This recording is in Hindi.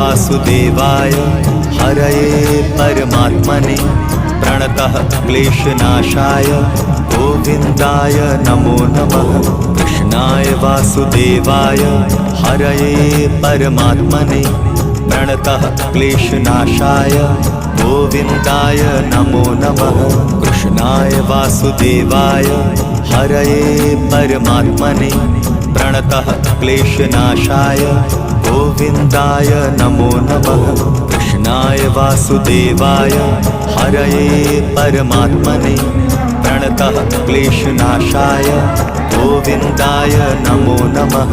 वासुदेवाय हरये परमात्मने प्रणतः क्लेशनाशाय गोविन्दाय नमो नमः। कृष्णाय वासुदेवाय हरये परमात्मने प्रणतः क्लेशनाशाय गोविन्दाय नमो नमः। कृष्णाय वासुदेवाय हरये परमात्मने प्रणतः क्लेशनाशाय गोविन्दाय नमो नमः। कृष्णाय वासुदेवाय हरये परमात्मने प्रणतः क्लेशनाशाय गोविन्दाय नमो नमः।